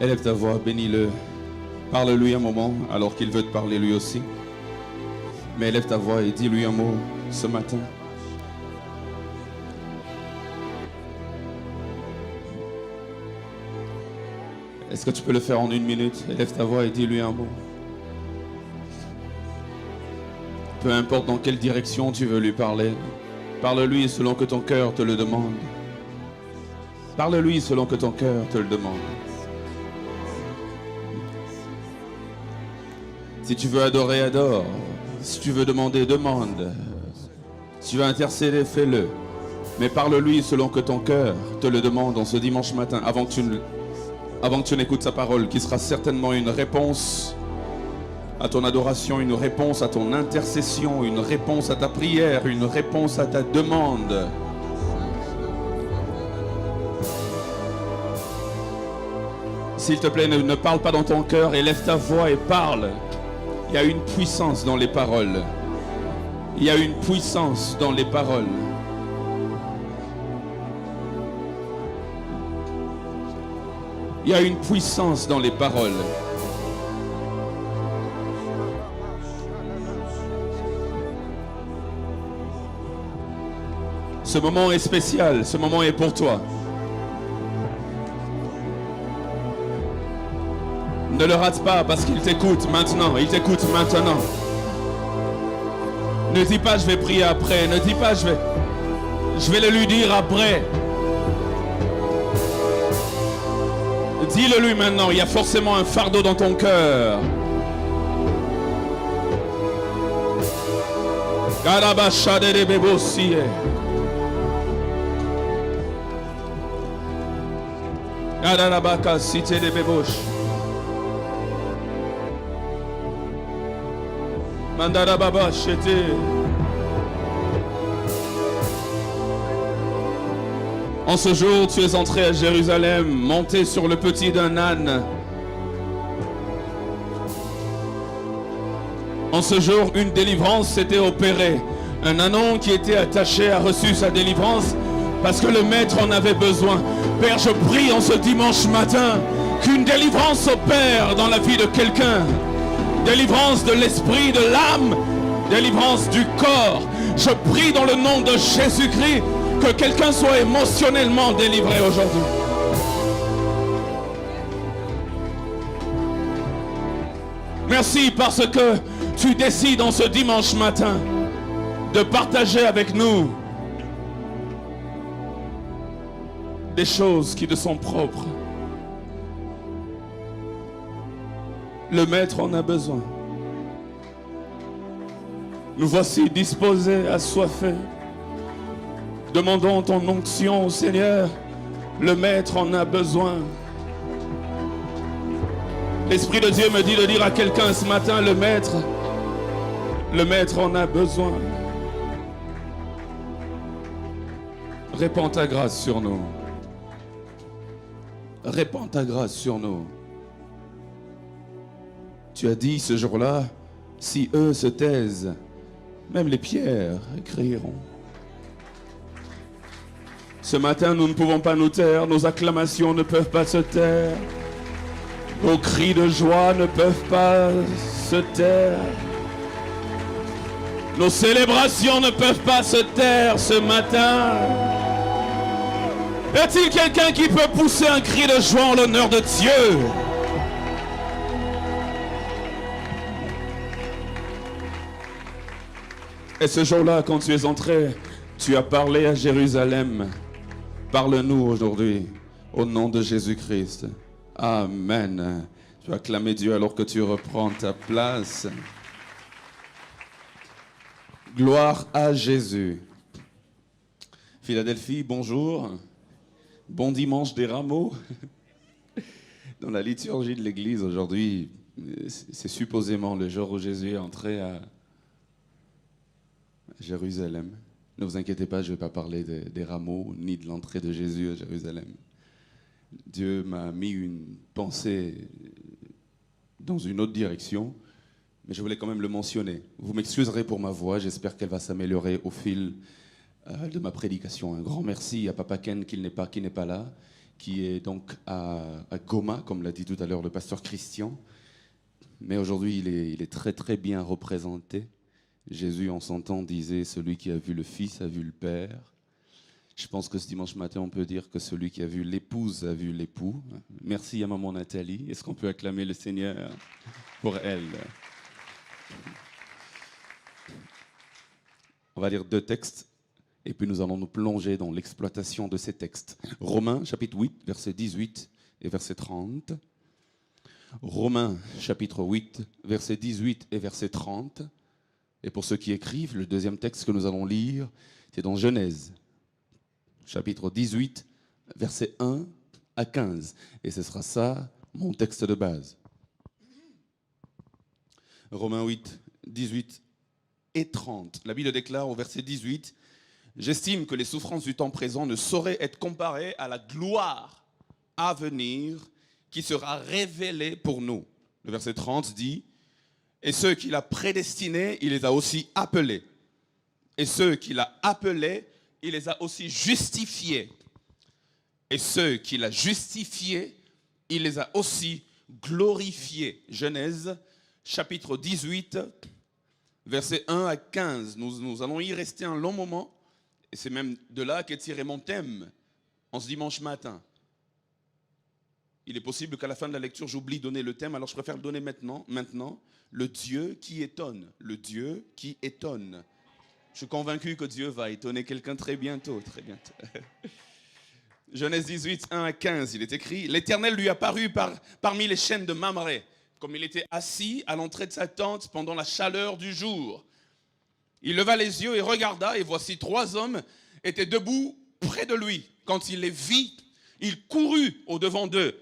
Élève ta voix, bénis-le. Parle-lui un moment alors qu'il veut te parler lui aussi. Mais élève ta voix et dis-lui un mot ce matin. Est-ce que tu peux le faire en 1 minute? Élève ta voix et dis-lui un mot. Peu importe dans quelle direction tu veux lui parler, parle-lui selon que ton cœur te le demande. Parle-lui selon que ton cœur te le demande. Si tu veux adorer, adore. Si tu veux demander, demande. Si tu veux intercéder, fais-le. Mais parle-lui selon que ton cœur te le demande en ce dimanche matin, avant que tu n'écoutes sa parole, qui sera certainement une réponse à ton adoration, une réponse à ton intercession, une réponse à ta prière, une réponse à ta demande. S'il te plaît, ne parle pas dans ton cœur, élève ta voix et parle. Il y a une puissance dans les paroles. Il y a une puissance dans les paroles. Il y a une puissance dans les paroles. Ce moment est spécial, ce moment est pour toi. Ne le rate pas parce qu'il t'écoute maintenant, il t'écoute maintenant. Ne dis pas je vais prier après, ne dis pas je vais le lui dire après. Dis-le lui maintenant, il y a forcément un fardeau dans ton cœur. En ce jour, tu es entré à Jérusalem, monté sur le petit d'un âne. En ce jour, une délivrance s'était opérée. Un ânon qui était attaché a reçu sa délivrance parce que le maître en avait besoin. Père, je prie en ce dimanche matin qu'une délivrance s'opère dans la vie de quelqu'un. Délivrance de l'esprit, de l'âme, délivrance du corps. Je prie dans le nom de Jésus-Christ que quelqu'un soit émotionnellement délivré aujourd'hui. Merci parce que tu décides en ce dimanche matin de partager avec nous des choses qui te sont propres. Le Maître en a besoin. Nous voici disposés, assoiffés. Demandons ton onction au Seigneur. Le Maître en a besoin. L'Esprit de Dieu me dit de dire à quelqu'un ce matin, le Maître en a besoin. Répands ta grâce sur nous. Répands ta grâce sur nous. Tu as dit ce jour-là, si eux se taisent, même les pierres crieront. Ce matin, nous ne pouvons pas nous taire, nos acclamations ne peuvent pas se taire, nos cris de joie ne peuvent pas se taire, nos célébrations ne peuvent pas se taire ce matin. Y a-t-il quelqu'un qui peut pousser un cri de joie en l'honneur de Dieu? Et ce jour-là, quand tu es entré, tu as parlé à Jérusalem. Parle-nous aujourd'hui, au nom de Jésus-Christ. Amen. Tu vas acclamer Dieu alors que tu reprends ta place. Gloire à Jésus. Philadelphie, bonjour. Bon dimanche des rameaux. Dans la liturgie de l'Église aujourd'hui, c'est supposément le jour où Jésus est entré à Jérusalem. Ne vous inquiétez pas, je ne vais pas parler des rameaux ni de l'entrée de Jésus à Jérusalem. Dieu m'a mis une pensée dans une autre direction, mais je voulais quand même le mentionner. Vous m'excuserez pour ma voix, j'espère qu'elle va s'améliorer au fil de ma prédication. Un grand merci à Papa Ken qui n'est pas là, qui est donc à Goma, comme l'a dit tout à l'heure le pasteur Christian. Mais aujourd'hui, il est très très bien représenté. Jésus, en son temps, disait « Celui qui a vu le Fils a vu le Père ». Je pense que ce dimanche matin, on peut dire que celui qui a vu l'épouse a vu l'époux. Merci à maman Nathalie. Est-ce qu'on peut acclamer le Seigneur pour elle? On va lire 2 textes et puis nous allons nous plonger dans l'exploitation de ces textes. Romains chapitre 8, verset 18 et verset 30. Romains chapitre 8, verset 18 et verset 30. Et pour ceux qui écrivent, le deuxième texte que nous allons lire, c'est dans Genèse, chapitre 18, verset 1 à 15. Et ce sera ça, mon texte de base. Romains 8, 18 et 30. La Bible déclare au verset 18, « J'estime que les souffrances du temps présent ne sauraient être comparées à la gloire à venir qui sera révélée pour nous. » Le verset 30 dit, « Et ceux qu'il a prédestinés, il les a aussi appelés. Et ceux qu'il a appelés, il les a aussi justifiés. Et ceux qu'il a justifiés, il les a aussi glorifiés. » Genèse, chapitre 18, versets 1 à 15. Nous allons y rester un long moment. Et c'est même de là qu'est tiré mon thème en ce dimanche matin. Il est possible qu'à la fin de la lecture, j'oublie de donner le thème, alors je préfère le donner maintenant. Le Dieu qui étonne. Le Dieu qui étonne. Je suis convaincu que Dieu va étonner quelqu'un très bientôt, très bientôt. Genèse 18, 1 à 15, il est écrit, « L'Éternel lui apparut parmi les chênes de Mamré, comme il était assis à l'entrée de sa tente pendant la chaleur du jour. Il leva les yeux et regarda, et voici 3 hommes étaient debout près de lui. Quand il les vit, il courut au-devant d'eux,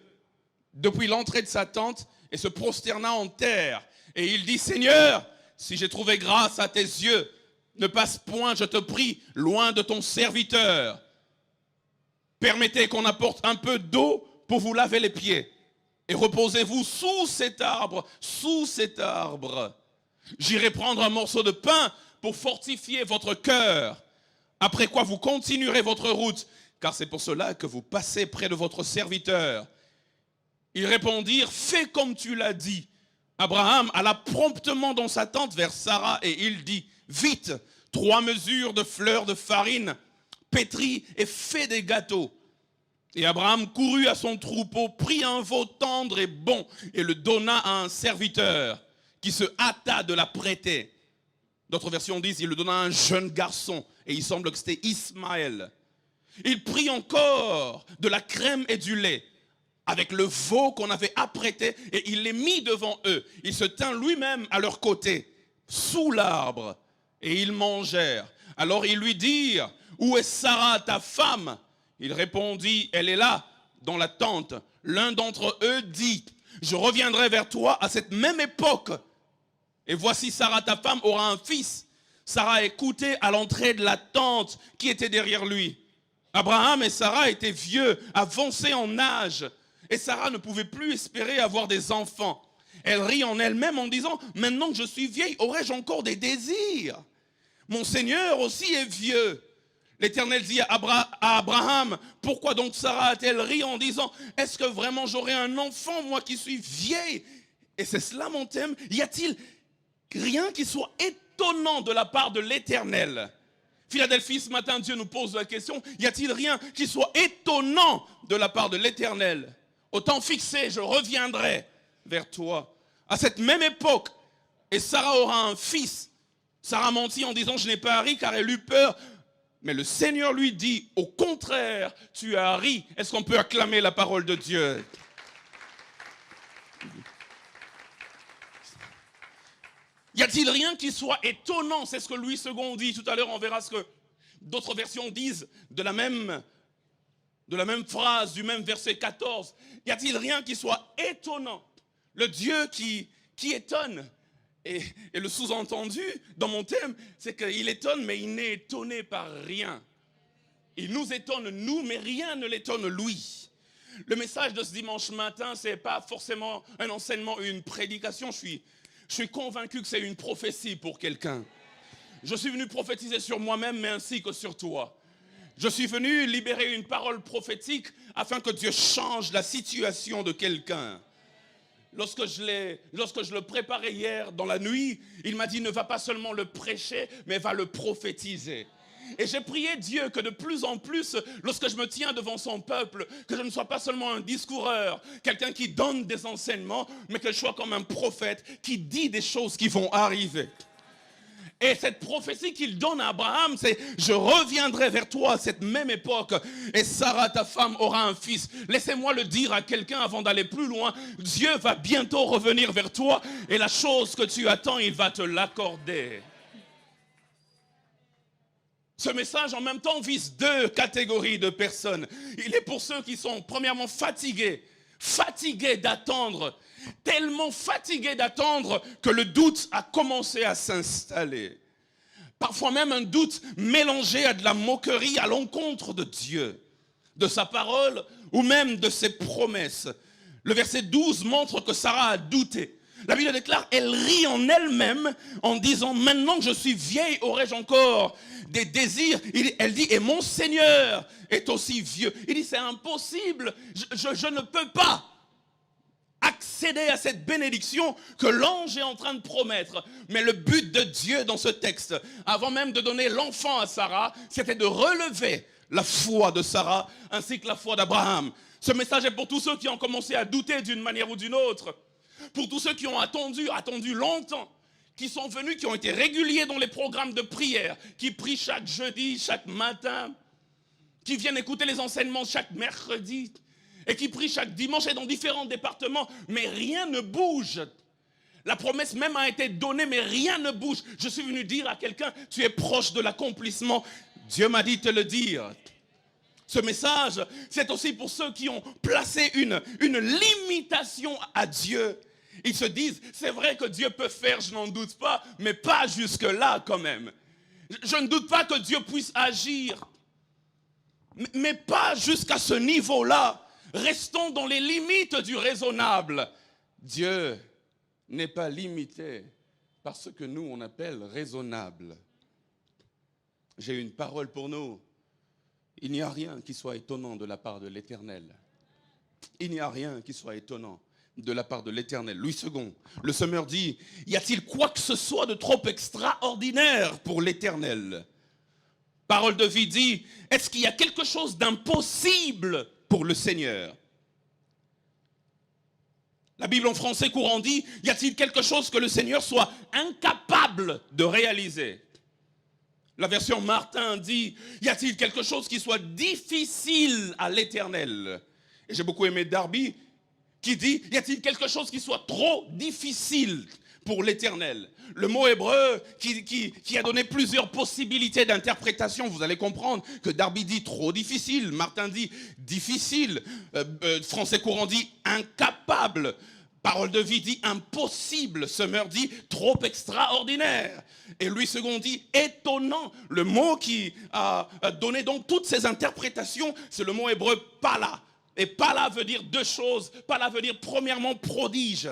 depuis l'entrée de sa tente, et se prosterna en terre. Et il dit, « Seigneur, si j'ai trouvé grâce à tes yeux, ne passe point, je te prie, loin de ton serviteur. Permettez qu'on apporte un peu d'eau pour vous laver les pieds. Et reposez-vous sous cet arbre, sous cet arbre. J'irai prendre un morceau de pain pour fortifier votre cœur. Après quoi vous continuerez votre route, car c'est pour cela que vous passez près de votre serviteur. » Ils répondirent, « Fais comme tu l'as dit. » Abraham alla promptement dans sa tente vers Sarah et il dit, « Vite, 3 mesures de fleurs de farine, pétris et fais des gâteaux. » Et Abraham courut à son troupeau, prit un veau tendre et bon et le donna à un serviteur qui se hâta de la prêter. D'autres versions disent, il le donna à un jeune garçon et il semble que c'était Ismaël. Il prit encore de la crème et du lait avec le veau qu'on avait apprêté et il les mit devant eux. Il se tint lui-même à leur côté, sous l'arbre, et ils mangèrent. Alors ils lui dirent, « Où est Sarah, ta femme ?» Il répondit, « Elle est là, dans la tente. » L'un d'entre eux dit, « Je reviendrai vers toi à cette même époque. Et voici Sarah, ta femme, aura un fils. » Sarah écoutait à l'entrée de la tente qui était derrière lui. Abraham et Sarah étaient vieux, avancés en âge. Et Sarah ne pouvait plus espérer avoir des enfants. Elle rit en elle-même en disant, « Maintenant que je suis vieille, aurais-je encore des désirs? Mon Seigneur aussi est vieux. » L'Éternel dit à Abraham, « Pourquoi donc Sarah a-t-elle ri en disant, « Est-ce que vraiment j'aurai un enfant, moi qui suis vieille ?» Et c'est cela mon thème. Y a-t-il rien qui soit étonnant de la part de l'Éternel? Philadelphie, ce matin, Dieu nous pose la question, y a-t-il rien qui soit étonnant de la part de l'Éternel? Au temps fixé, je reviendrai vers toi. À cette même époque, et Sarah aura un fils. Sarah mentit en disant, je n'ai pas ri car elle eut peur. Mais le Seigneur lui dit, au contraire, tu as ri. Est-ce qu'on peut acclamer la parole de Dieu? Y a-t-il rien qui soit étonnant? C'est ce que Louis II dit tout à l'heure. On verra ce que d'autres versions disent de la même phrase, du même verset 14. Y a-t-il rien qui soit étonnant? Le Dieu qui étonne. Et le sous-entendu dans mon thème, c'est qu'il étonne, mais il n'est étonné par rien. Il nous étonne, nous, mais rien ne l'étonne, lui. Le message de ce dimanche matin, ce n'est pas forcément un enseignement ou une prédication. Je suis convaincu que c'est une prophétie pour quelqu'un. Je suis venu prophétiser sur moi-même, mais ainsi que sur toi. Je suis venu libérer une parole prophétique afin que Dieu change la situation de quelqu'un. Lorsque je le préparais hier dans la nuit, il m'a dit ne va pas seulement le prêcher, mais va le prophétiser. Et j'ai prié Dieu que de plus en plus, lorsque je me tiens devant son peuple, que je ne sois pas seulement un discoureur, quelqu'un qui donne des enseignements, mais que je sois comme un prophète qui dit des choses qui vont arriver. Et cette prophétie qu'il donne à Abraham, c'est « Je reviendrai vers toi à cette même époque et Sarah, ta femme, aura un fils. » Laissez-moi le dire à quelqu'un avant d'aller plus loin. Dieu va bientôt revenir vers toi et la chose que tu attends, il va te l'accorder. Ce message en même temps vise deux catégories de personnes. Il est pour ceux qui sont premièrement fatigués d'attendre, tellement fatigués d'attendre que le doute a commencé à s'installer. Parfois même un doute mélangé à de la moquerie à l'encontre de Dieu, de sa parole ou même de ses promesses. Le verset 12 montre que Sarah a douté. La Bible déclare, elle rit en elle-même en disant, maintenant que je suis vieille, aurais-je encore des désirs? Elle dit, et mon Seigneur est aussi vieux. Il dit, c'est impossible, je ne peux pas accéder à cette bénédiction que l'ange est en train de promettre. Mais le but de Dieu dans ce texte, avant même de donner l'enfant à Sarah, c'était de relever la foi de Sarah ainsi que la foi d'Abraham. Ce message est pour tous ceux qui ont commencé à douter d'une manière ou d'une autre. Pour tous ceux qui ont attendu longtemps, qui sont venus, qui ont été réguliers dans les programmes de prière, qui prient chaque jeudi, chaque matin, qui viennent écouter les enseignements chaque mercredi, et qui prient chaque dimanche et dans différents départements, mais rien ne bouge. La promesse même a été donnée, mais rien ne bouge. Je suis venu dire à quelqu'un, tu es proche de l'accomplissement. Dieu m'a dit de te le dire. Ce message, c'est aussi pour ceux qui ont placé une limitation à Dieu. Ils se disent, c'est vrai que Dieu peut faire, je n'en doute pas, mais pas jusque-là quand même. Je ne doute pas que Dieu puisse agir, mais pas jusqu'à ce niveau-là. Restons dans les limites du raisonnable. Dieu n'est pas limité par ce que nous, on appelle raisonnable. J'ai une parole pour nous. Il n'y a rien qui soit étonnant de la part de l'Éternel. Il n'y a rien qui soit étonnant de la part de l'Éternel. Louis II, le semeur dit, y a-t-il quoi que ce soit de trop extraordinaire pour l'Éternel? Parole de vie dit, est-ce qu'il y a quelque chose d'impossible pour le Seigneur? La Bible en français courant dit, y a-t-il quelque chose que le Seigneur soit incapable de réaliser? La version Martin dit, y a-t-il quelque chose qui soit difficile à l'Éternel? Et j'ai beaucoup aimé Darby qui dit, y a-t-il quelque chose qui soit trop difficile pour l'Éternel? Le mot hébreu qui a donné plusieurs possibilités d'interprétation, vous allez comprendre que Darby dit trop difficile, Martin dit difficile, français courant dit incapable, Parole de vie dit impossible, Semeur dit trop extraordinaire. Et Louis II dit étonnant. Le mot qui a donné donc toutes ces interprétations, c'est le mot hébreu pala. Et pala veut dire deux choses. Pala veut dire premièrement prodige.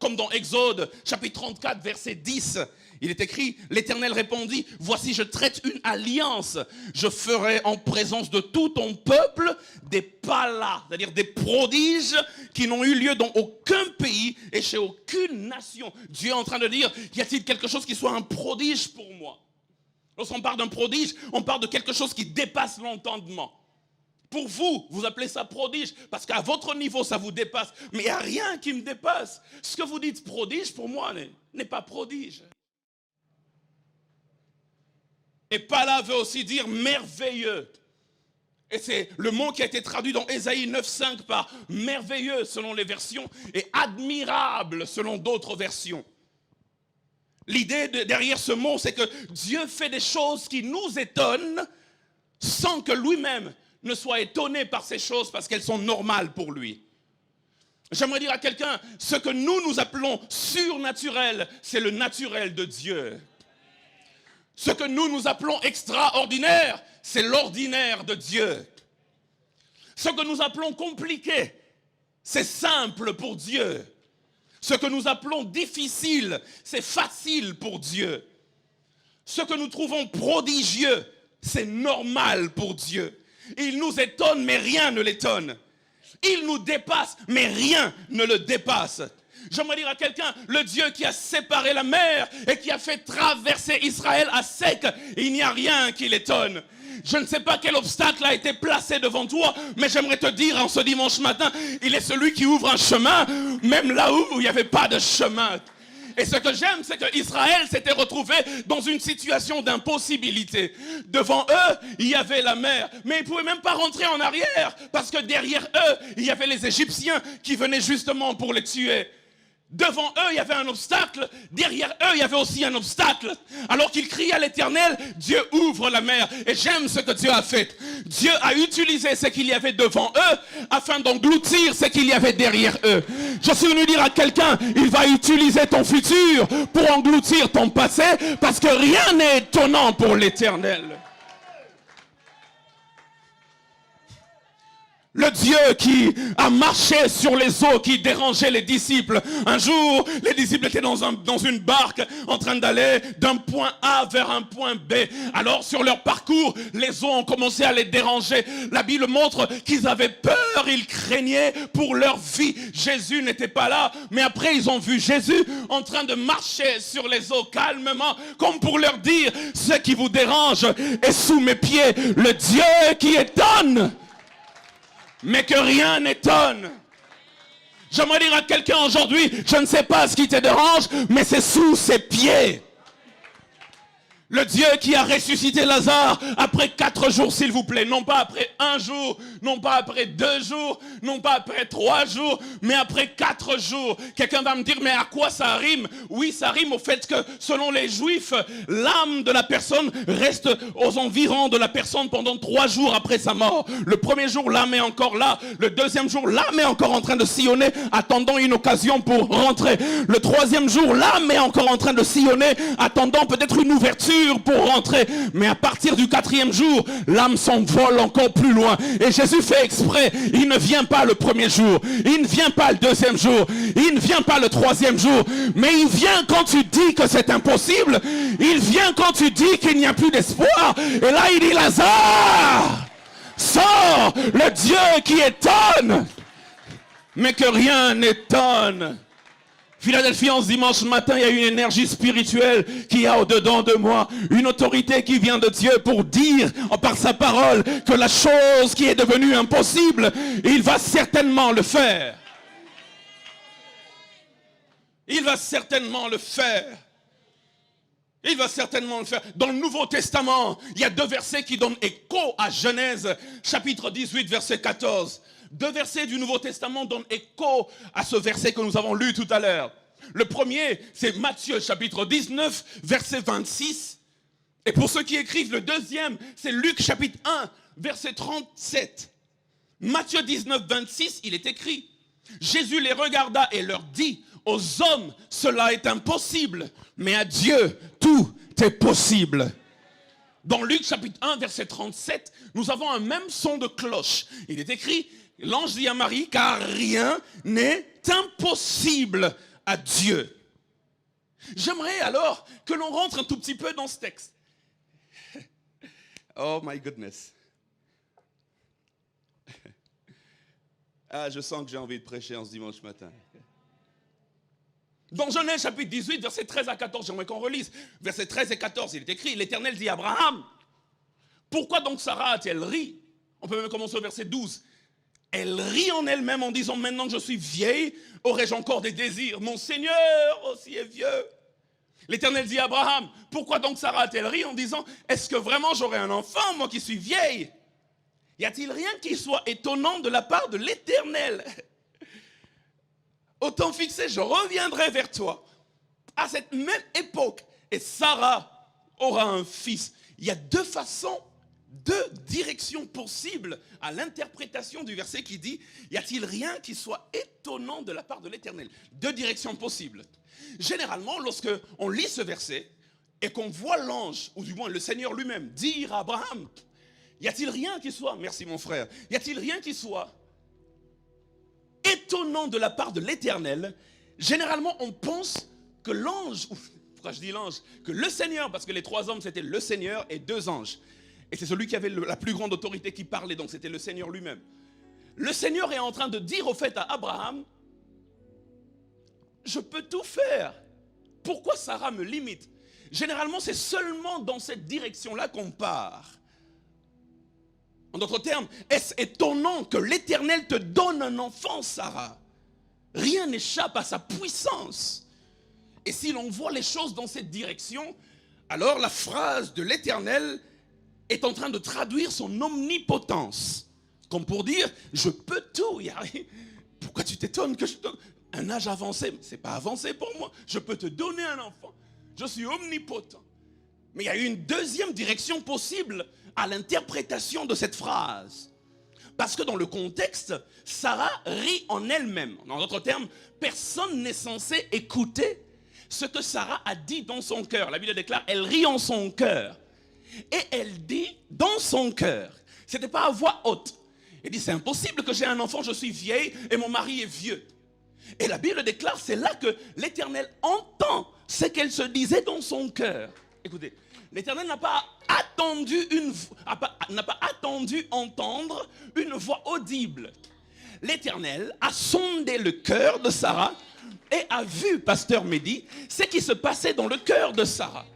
Comme dans Exode, chapitre 34, verset 10, il est écrit, l'Éternel répondit, voici je traite une alliance, je ferai en présence de tout ton peuple des palas, c'est-à-dire des prodiges qui n'ont eu lieu dans aucun pays et chez aucune nation. Dieu est en train de dire, y a-t-il quelque chose qui soit un prodige pour moi? Lorsqu'on parle d'un prodige, on parle de quelque chose qui dépasse l'entendement. Pour vous, vous appelez ça prodige parce qu'à votre niveau, ça vous dépasse. Mais il n'y a rien qui me dépasse. Ce que vous dites prodige, pour moi, n'est pas prodige. Et pala veut aussi dire merveilleux. Et c'est le mot qui a été traduit dans Ésaïe 9,5 par merveilleux selon les versions et admirable selon d'autres versions. L'idée derrière ce mot, c'est que Dieu fait des choses qui nous étonnent sans que lui-même ne soit étonné par ces choses parce qu'elles sont normales pour lui. J'aimerais dire à quelqu'un, ce que nous appelons surnaturel, c'est le naturel de Dieu. Ce que nous appelons extraordinaire, c'est l'ordinaire de Dieu. Ce que nous appelons compliqué, c'est simple pour Dieu. Ce que nous appelons difficile, c'est facile pour Dieu. Ce que nous trouvons prodigieux, C'est normal pour Dieu. Il nous étonne, mais rien ne l'étonne. Il nous dépasse, mais rien ne le dépasse. J'aimerais dire à quelqu'un, le Dieu qui a séparé la mer et qui a fait traverser Israël à sec, il n'y a rien qui l'étonne. Je ne sais pas quel obstacle a été placé devant toi, mais j'aimerais te dire en ce dimanche matin, il est celui qui ouvre un chemin, même là où il n'y avait pas de chemin. Et ce que j'aime, c'est qu'Israël s'était retrouvé dans une situation d'impossibilité. Devant eux, il y avait la mer, mais ils ne pouvaient même pas rentrer en arrière, parce que derrière eux, il y avait les Égyptiens qui venaient justement pour les tuer. Devant eux, il y avait un obstacle. Derrière eux, il y avait aussi un obstacle. Alors qu'ils crient à l'Éternel, Dieu ouvre la mer. Et j'aime ce que Dieu a fait. Dieu a utilisé ce qu'il y avait devant eux afin d'engloutir ce qu'il y avait derrière eux. Je suis venu dire à quelqu'un, il va utiliser ton futur pour engloutir ton passé parce que rien n'est étonnant pour l'Éternel. Le Dieu qui a marché sur les eaux, qui dérangeait les disciples. Un jour, les disciples étaient dans une barque en train d'aller d'un point A vers un point B. Alors, sur leur parcours, les eaux ont commencé à les déranger. La Bible montre qu'ils avaient peur, ils craignaient pour leur vie. Jésus n'était pas là, mais après, ils ont vu Jésus en train de marcher sur les eaux calmement, comme pour leur dire, ce qui vous dérange est sous mes pieds, le Dieu qui étonne. Mais que rien n'étonne. J'aimerais dire à quelqu'un aujourd'hui, je ne sais pas ce qui te dérange, mais c'est sous ses pieds. Le Dieu qui a ressuscité Lazare après 4 jours, s'il vous plaît. Non pas après 1 jour, non pas après 2 jours, non pas après 3 jours, mais après 4 jours. Quelqu'un va me dire, mais à quoi ça rime? Oui, ça rime au fait que, selon les Juifs, l'âme de la personne reste aux environs de la personne pendant 3 jours après sa mort. Le premier jour, l'âme est encore là. Le deuxième jour, l'âme est encore en train de sillonner, attendant une occasion pour rentrer. Le troisième jour, l'âme est encore en train de sillonner, attendant peut-être une ouverture pour rentrer, mais à partir du 4e jour, l'âme s'envole encore plus loin. Et Jésus fait exprès, il ne vient pas le premier jour, il ne vient pas le 2e jour, il ne vient pas le 3e jour, mais il vient quand tu dis que c'est impossible, il vient quand tu dis qu'il n'y a plus d'espoir. Et là il dit, Lazare, sors, le Dieu qui étonne, mais que rien n'étonne. Philadelphie, en ce dimanche matin, il y a une énergie spirituelle qui a au-dedans de moi. Une autorité qui vient de Dieu pour dire, par sa parole, que la chose qui est devenue impossible, il va certainement le faire. Il va certainement le faire. Il va certainement le faire. Dans le Nouveau Testament, il y a 2 versets qui donnent écho à Genèse, chapitre 18, verset 14. 2 versets du Nouveau Testament donnent écho à ce verset que nous avons lu tout à l'heure. Le premier, c'est Matthieu, chapitre 19, verset 26. Et pour ceux qui écrivent, le deuxième, c'est Luc, chapitre 1, verset 37. Matthieu 19, 26, il est écrit, Jésus les regarda et leur dit, aux hommes, cela est impossible, mais à Dieu, tout est possible. Dans Luc, chapitre 1, verset 37, nous avons un même son de cloche. Il est écrit, l'ange dit à Marie, car rien n'est impossible à Dieu. J'aimerais alors que l'on rentre un tout petit peu dans ce texte. Oh my goodness. Ah, je sens que j'ai envie de prêcher en ce dimanche matin. Dans Genèse chapitre 18, versets 13 à 14, j'aimerais qu'on relise. Versets 13 et 14, il est écrit, l'Éternel dit à Abraham, pourquoi donc Sarah a-t-elle ri? On peut même commencer au verset 12. Elle rit en elle-même en disant, maintenant que je suis vieille, aurais-je encore des désirs? Mon Seigneur aussi est vieux. L'Éternel dit à Abraham, pourquoi donc Sarah a-t-elle ri en disant, est-ce que vraiment j'aurai un enfant, moi qui suis vieille? Y a-t-il rien qui soit étonnant de la part de l'Éternel? Au temps fixé, je reviendrai vers toi à cette même époque et Sarah aura un fils. Il y a 2 façons, 2 directions possibles à l'interprétation du verset qui dit y a-t-il rien qui soit étonnant de la part de l'Éternel? 2 directions possibles. Généralement, lorsque on lit ce verset et qu'on voit l'ange, ou du moins le Seigneur lui-même, dire à Abraham, y a-t-il rien qui soit, merci mon frère, y a-t-il rien qui soit étonnant de la part de l'Éternel? Généralement, on pense que l'ange, pourquoi je dis l'ange? Que le Seigneur, parce que les 3 hommes, c'était le Seigneur et 2 anges. Et c'est celui qui avait la plus grande autorité qui parlait, donc c'était le Seigneur lui-même. Le Seigneur est en train de dire au fait à Abraham, je peux tout faire. Pourquoi Sarah me limite? Généralement, c'est seulement dans cette direction-là qu'on part. En d'autres termes, est-ce étonnant que l'Éternel te donne un enfant, Sarah? Rien n'échappe à sa puissance. Et si l'on voit les choses dans cette direction, alors la phrase de l'Éternel est en train de traduire son omnipotence. Comme pour dire, je peux tout. Pourquoi tu t'étonnes que je donne un âge avancé? Ce n'est pas avancé pour moi. Je peux te donner un enfant. Je suis omnipotent. Mais il y a une deuxième direction possible à l'interprétation de cette phrase. Parce que dans le contexte, Sarah rit en elle-même. En d'autres termes, personne n'est censé écouter ce que Sarah a dit dans son cœur. La Bible déclare, elle rit en son cœur. Et elle dit dans son cœur. Ce n'était pas à voix haute. Elle dit, c'est impossible que j'ai un enfant, je suis vieille et mon mari est vieux. Et la Bible déclare, c'est là que l'Éternel entend ce qu'elle se disait dans son cœur. Écoutez, l'Éternel n'a pas attendu entendre une voix audible. L'Éternel a sondé le cœur de Sarah et a vu, pasteur Mehdi, ce qui se passait dans le cœur de Sarah.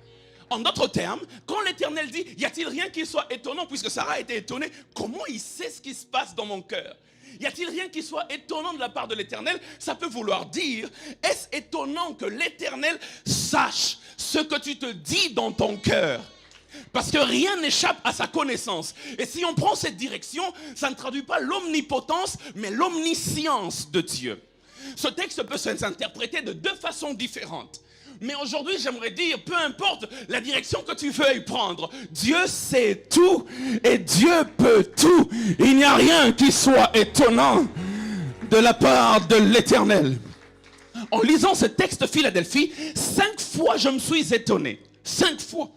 En d'autres termes, quand l'Éternel dit, y a-t-il rien qui soit étonnant, puisque Sarah était étonnée, comment il sait ce qui se passe dans mon cœur? Y a-t-il rien qui soit étonnant de la part de l'Éternel? Ça peut vouloir dire, est-ce étonnant que l'Éternel sache ce que tu te dis dans ton cœur? Parce que rien n'échappe à sa connaissance. Et si on prend cette direction, ça ne traduit pas l'omnipotence, mais l'omniscience de Dieu. Ce texte peut s'interpréter de deux façons différentes. Mais aujourd'hui, j'aimerais dire, peu importe la direction que tu veuilles prendre, Dieu sait tout et Dieu peut tout. Il n'y a rien qui soit étonnant de la part de l'Éternel. En lisant ce texte Philadelphie, 5 fois je me suis étonné. 5 fois.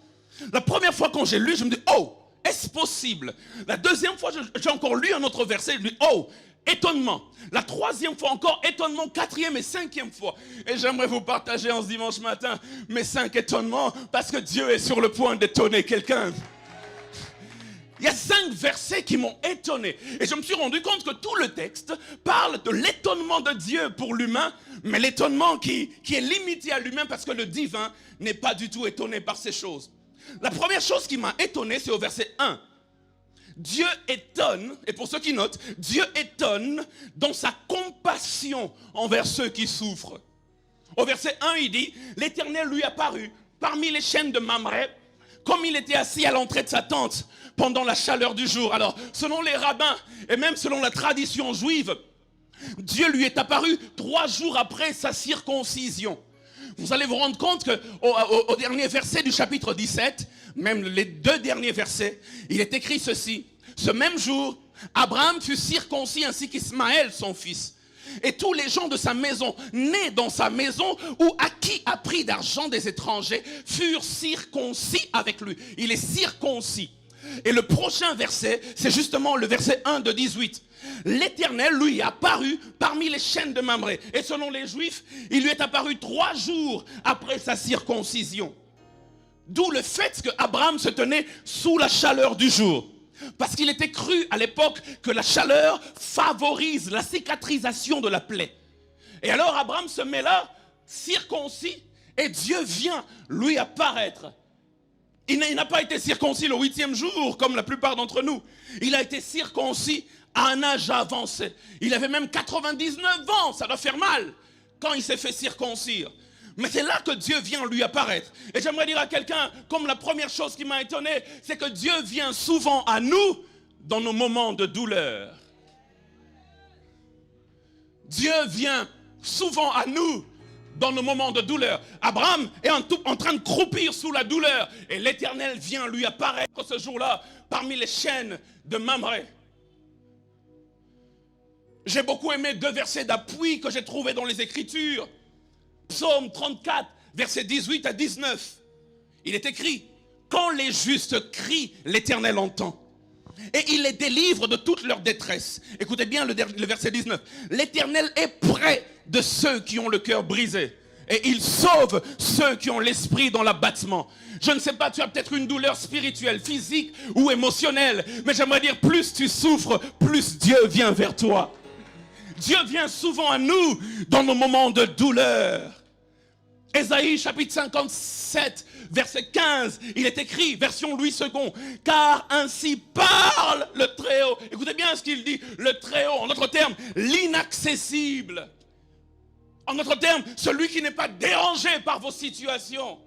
La première fois quand j'ai lu, je me dis, oh, est-ce possible? La deuxième fois, j'ai encore lu un autre verset, je me dis, oh, étonnement. La troisième fois encore, étonnement. Quatrième et cinquième fois. Et j'aimerais vous partager en ce dimanche matin mes 5 étonnements parce que Dieu est sur le point d'étonner quelqu'un. Il y a 5 versets qui m'ont étonné. Et je me suis rendu compte que tout le texte parle de l'étonnement de Dieu pour l'humain, mais l'étonnement qui est limité à l'humain parce que le divin n'est pas du tout étonné par ces choses. La première chose qui m'a étonné, c'est au verset 1. Dieu étonne, et pour ceux qui notent, Dieu étonne dans sa compassion envers ceux qui souffrent. Au verset 1, il dit, l'Éternel lui apparut parmi les chênes de Mamré, comme il était assis à l'entrée de sa tente pendant la chaleur du jour. Alors, selon les rabbins, et même selon la tradition juive, Dieu lui est apparu 3 jours après sa circoncision. Vous allez vous rendre compte qu'au dernier verset du chapitre 17, même les 2 derniers versets, il est écrit ceci. Ce même jour, Abraham fut circoncis ainsi qu'Ismaël son fils. Et tous les gens de sa maison, nés dans sa maison ou à qui a pris d'argent des étrangers, furent circoncis avec lui. Il est circoncis. Et le prochain verset, c'est justement le verset 1 de 18. L'Éternel lui est apparu parmi les chênes de Mamré. Et selon les Juifs, il lui est apparu 3 jours après sa circoncision. D'où le fait qu'Abraham se tenait sous la chaleur du jour. Parce qu'il était cru à l'époque que la chaleur favorise la cicatrisation de la plaie. Et alors Abraham se met là, circoncis, et Dieu vient lui apparaître. Il n'a pas été circoncis le 8e jour, comme la plupart d'entre nous. Il a été circoncis à un âge avancé. Il avait même 99 ans, ça doit faire mal, quand il s'est fait circoncire. Mais c'est là que Dieu vient lui apparaître. Et j'aimerais dire à quelqu'un, comme la première chose qui m'a étonné, c'est que Dieu vient souvent à nous dans nos moments de douleur. Dieu vient souvent à nous dans nos moments de douleur. Abraham est en train de croupir sous la douleur. Et l'Éternel vient lui apparaître ce jour-là parmi les chênes de Mamré. J'ai beaucoup aimé 2 versets d'appui que j'ai trouvés dans les Écritures. Psaume 34, versets 18 à 19. Il est écrit, quand les justes crient, l'Éternel entend. Et il les délivre de toute leur détresse. Écoutez bien le verset 19. L'Éternel est près de ceux qui ont le cœur brisé. Et il sauve ceux qui ont l'esprit dans l'abattement. Je ne sais pas, tu as peut-être une douleur spirituelle, physique ou émotionnelle. Mais j'aimerais dire, plus tu souffres, plus Dieu vient vers toi. Dieu vient souvent à nous dans nos moments de douleur. Ésaïe chapitre 57, verset 15, il est écrit, version Louis II, car ainsi parle le Très-Haut. Écoutez bien ce qu'il dit, le Très-Haut, en d'autres termes, l'inaccessible. En d'autres termes, celui qui n'est pas dérangé par vos situations.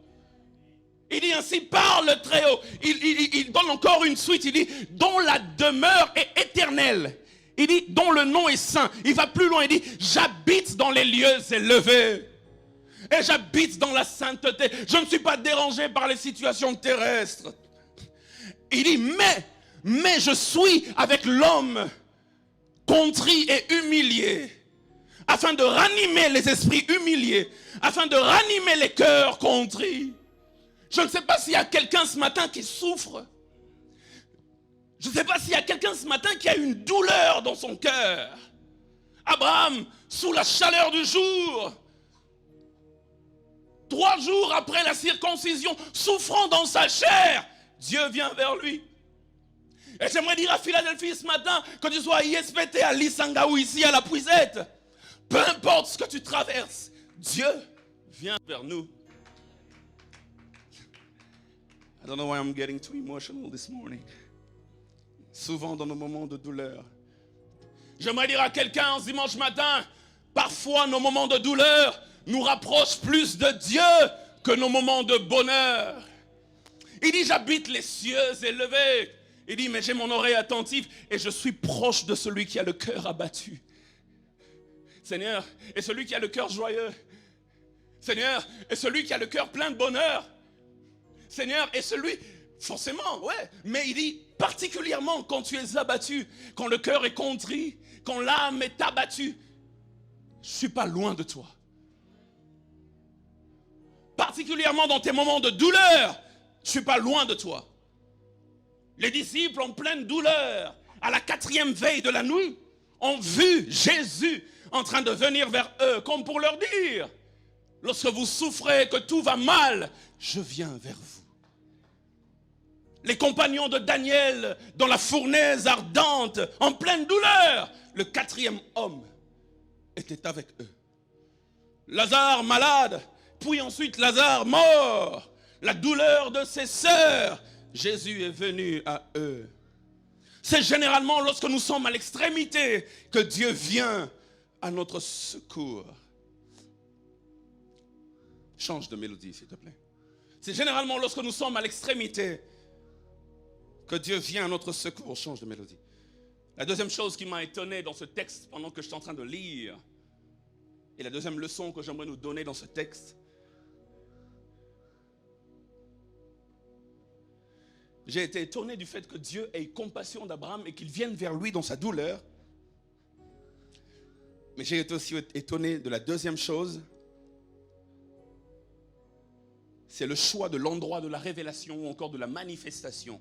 Il dit ainsi parle le Très-Haut. Il donne encore une suite, il dit, dont la demeure est éternelle. Il dit, dont le nom est saint. Il va plus loin, il dit, j'habite dans les lieux élevés. Et j'habite dans la sainteté. Je ne suis pas dérangé par les situations terrestres. Il dit, mais je suis avec l'homme contrit et humilié, afin de ranimer les esprits humiliés, afin de ranimer les cœurs contrits. Je ne sais pas s'il y a quelqu'un ce matin qui souffre. Je ne sais pas s'il y a quelqu'un ce matin qui a une douleur dans son cœur. Abraham, sous la chaleur du jour, 3 jours après la circoncision, souffrant dans sa chair, Dieu vient vers lui. Et j'aimerais dire à Philadelphie ce matin, que tu sois à ISPT, à Lisanga ou ici à la Puisette, peu importe ce que tu traverses, Dieu vient vers nous. I don't know why I'm getting too emotional this morning. Souvent dans nos moments de douleur. J'aimerais dire à quelqu'un ce dimanche matin, parfois nos moments de douleur nous rapprochent plus de Dieu que nos moments de bonheur. Il dit, j'habite les cieux élevés. Il dit, mais j'ai mon oreille attentive et je suis proche de celui qui a le cœur abattu. Seigneur, et celui qui a le cœur joyeux. Seigneur, et celui qui a le cœur plein de bonheur. Seigneur, et celui, forcément, ouais, mais il dit, particulièrement quand tu es abattu, quand le cœur est contrit, quand l'âme est abattue, je ne suis pas loin de toi. Particulièrement dans tes moments de douleur, je ne suis pas loin de toi. Les disciples en pleine douleur, à la 4e veille de la nuit, ont vu Jésus en train de venir vers eux, comme pour leur dire, lorsque vous souffrez, que tout va mal, je viens vers vous. Les compagnons de Daniel, dans la fournaise ardente, en pleine douleur, le 4e homme était avec eux. Lazare malade, puis ensuite Lazare mort, la douleur de ses sœurs, Jésus est venu à eux. C'est généralement lorsque nous sommes à l'extrémité que Dieu vient à notre secours. Change de mélodie, s'il te plaît. C'est généralement lorsque nous sommes à l'extrémité que Dieu vient à notre secours. Change de mélodie. La deuxième chose qui m'a étonné dans ce texte pendant que je suis en train de lire, et la deuxième leçon que j'aimerais nous donner dans ce texte, j'ai été étonné du fait que Dieu ait compassion d'Abraham et qu'il vienne vers lui dans sa douleur. Mais j'ai été aussi étonné de la deuxième chose. C'est le choix de l'endroit de la révélation ou encore de la manifestation.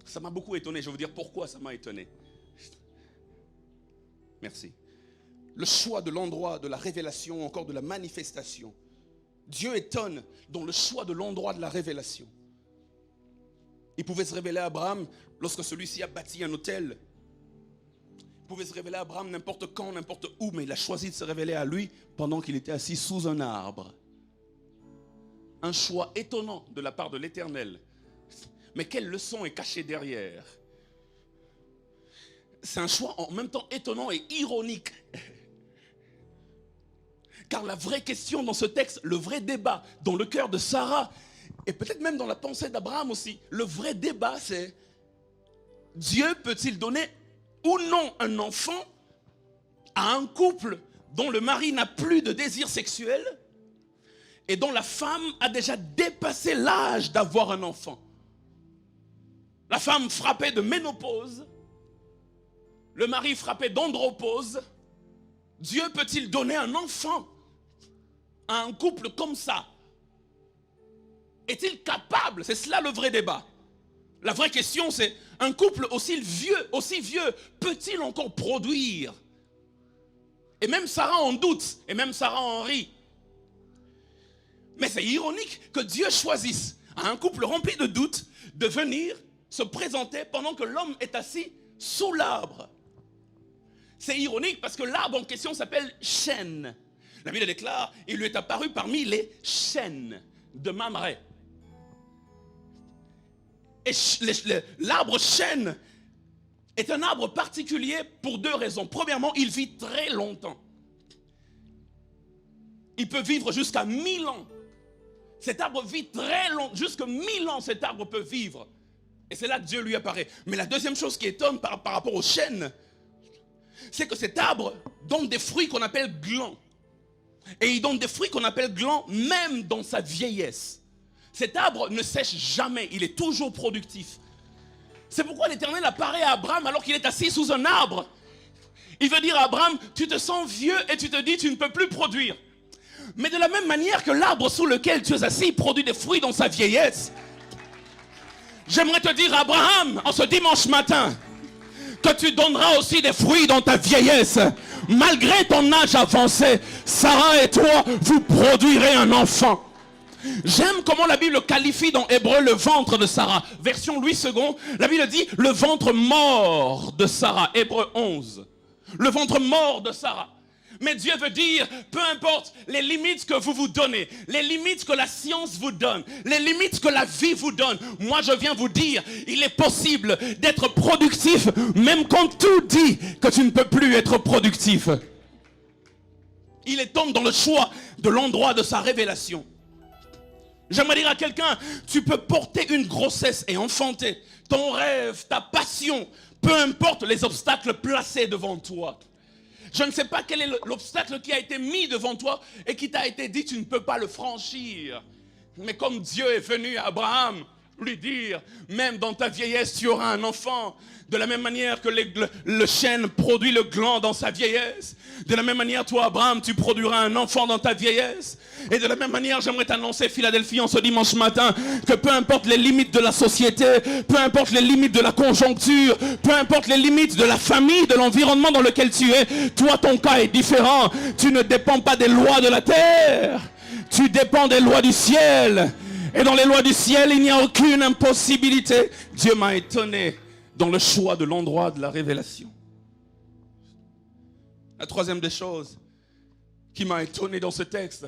Ça m'a beaucoup étonné. Je vais vous dire pourquoi ça m'a étonné. Merci. Le choix de l'endroit de la révélation ou encore de la manifestation. Dieu étonne dans le choix de l'endroit de la révélation. Il pouvait se révéler à Abraham lorsque celui-ci a bâti un autel. Il pouvait se révéler à Abraham n'importe quand, n'importe où, mais il a choisi de se révéler à lui pendant qu'il était assis sous un arbre. Un choix étonnant de la part de l'Éternel. Mais quelle leçon est cachée derrière? C'est un choix en même temps étonnant et ironique. Car la vraie question dans ce texte, le vrai débat dans le cœur de Sarah, et peut-être même dans la pensée d'Abraham aussi, le vrai débat c'est, Dieu peut-il donner ou non un enfant à un couple dont le mari n'a plus de désir sexuel et dont la femme a déjà dépassé l'âge d'avoir un enfant? La femme frappée de ménopause, le mari frappé d'andropause. Dieu peut-il donner un enfant à un couple comme ça? Est-il capable? C'est cela le vrai débat. La vraie question c'est, un couple aussi vieux, peut-il encore produire? Et même Sarah en doute, et même Sarah en rit. Mais c'est ironique que Dieu choisisse à un couple rempli de doutes de venir se présenter pendant que l'homme est assis sous l'arbre. C'est ironique parce que l'arbre en question s'appelle chêne. La Bible déclare, il lui est apparu parmi les chênes de Mamré. Et l'arbre chêne est un arbre particulier pour deux raisons. Premièrement, il vit très longtemps. Il peut vivre jusqu'à 1000 ans. Cet arbre vit très longtemps, jusqu'à 1000 ans cet arbre peut vivre. Et c'est là que Dieu lui apparaît. Mais la deuxième chose qui étonne par rapport au chêne, c'est que cet arbre donne des fruits qu'on appelle glands. Et il donne des fruits qu'on appelle glands même dans sa vieillesse. Cet arbre ne sèche jamais, il est toujours productif. C'est pourquoi l'Éternel apparaît à Abraham alors qu'il est assis sous un arbre. Il veut dire à Abraham, tu te sens vieux et tu te dis tu ne peux plus produire. Mais de la même manière que l'arbre sous lequel tu es assis produit des fruits dans sa vieillesse, j'aimerais te dire, Abraham, en ce dimanche matin, que tu donneras aussi des fruits dans ta vieillesse. Malgré ton âge avancé, Sarah et toi, vous produirez un enfant. J'aime comment la Bible qualifie dans Hébreu le ventre de Sarah. Version Louis II, la Bible dit le ventre mort de Sarah. Hébreu 11. Le ventre mort de Sarah. Mais Dieu veut dire, peu importe les limites que vous vous donnez, les limites que la science vous donne, les limites que la vie vous donne, moi je viens vous dire, il est possible d'être productif, même quand tout dit que tu ne peux plus être productif. Il est donc dans le choix de l'endroit de sa révélation. J'aimerais dire à quelqu'un, tu peux porter une grossesse et enfanter ton rêve, ta passion, peu importe les obstacles placés devant toi. Je ne sais pas quel est l'obstacle qui a été mis devant toi et qui t'a été dit tu ne peux pas le franchir. Mais comme Dieu est venu à Abraham lui dire, même dans ta vieillesse tu auras un enfant. De la même manière que le chêne produit le gland dans sa vieillesse. De la même manière, toi Abraham, tu produiras un enfant dans ta vieillesse. Et de la même manière, j'aimerais t'annoncer, Philadelphie, en ce dimanche matin, que peu importe les limites de la société, peu importe les limites de la conjoncture, peu importe les limites de la famille, de l'environnement dans lequel tu es, toi ton cas est différent. Tu ne dépends pas des lois de la terre, tu dépends des lois du ciel. Et dans les lois du ciel, il n'y a aucune impossibilité. Dieu m'a étonné dans le choix de l'endroit de la révélation. La troisième des choses qui m'a étonné dans ce texte,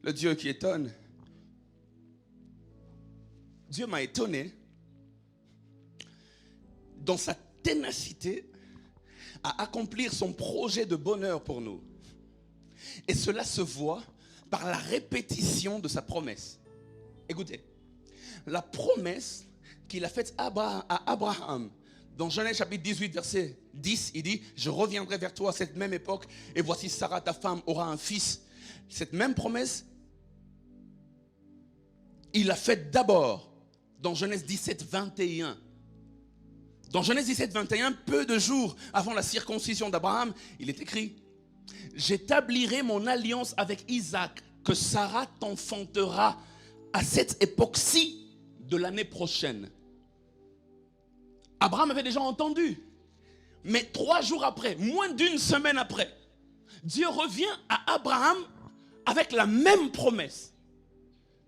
le Dieu qui étonne. Dieu m'a étonné dans sa ténacité à accomplir son projet de bonheur pour nous. Et cela se voit par la répétition de sa promesse. Écoutez, la promesse qu'il a faite à Abraham, dans Genèse chapitre 18, verset 10, il dit, je reviendrai vers toi à cette même époque, et voici Sarah, ta femme, aura un fils. Cette même promesse, il l'a faite d'abord dans Genèse 17, 21. Dans Genèse 17, 21, peu de jours avant la circoncision d'Abraham, il est écrit, j'établirai mon alliance avec Isaac, que Sarah t'enfantera à cette époque-ci de l'année prochaine. Abraham avait déjà entendu. Mais 3 jours après, moins d'une semaine après, Dieu revient à Abraham avec la même promesse.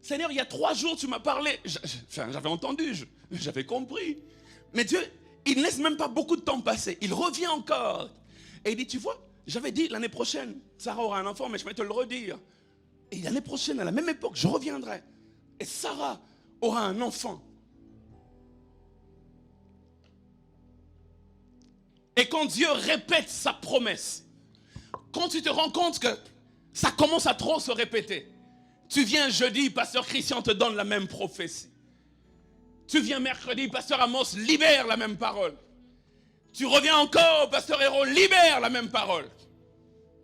Seigneur, il y a 3 jours, tu m'as parlé. J'avais entendu, j'avais compris. Mais Dieu, il ne laisse même pas beaucoup de temps passer. Il revient encore. Et il dit, tu vois, j'avais dit l'année prochaine, Sarah aura un enfant, mais je vais te le redire. Et l'année prochaine, à la même époque, je reviendrai. Et Sarah aura un enfant. Et quand Dieu répète sa promesse, quand tu te rends compte que ça commence à trop se répéter, tu viens jeudi, pasteur Christian te donne la même prophétie. Tu viens mercredi, pasteur Amos libère la même parole. Tu reviens encore, pasteur Héros libère la même parole.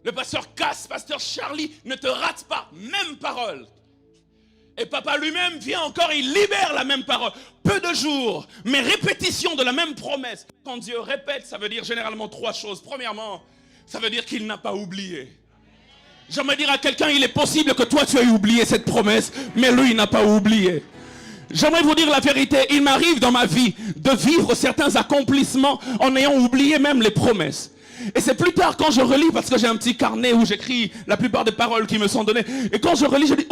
Le pasteur Cass, pasteur Charlie ne te rate pas, même parole. Et papa lui-même vient encore, il libère la même parole. Peu de jours, mais répétition de la même promesse. Quand Dieu répète, ça veut dire généralement 3 choses. Premièrement, ça veut dire qu'il n'a pas oublié. J'aimerais dire à quelqu'un, il est possible que toi tu aies oublié cette promesse, mais lui il n'a pas oublié. J'aimerais vous dire la vérité, il m'arrive dans ma vie de vivre certains accomplissements en ayant oublié même les promesses. Et c'est plus tard quand je relis, parce que j'ai un petit carnet où j'écris la plupart des paroles qui me sont données. Et quand je relis, je dis,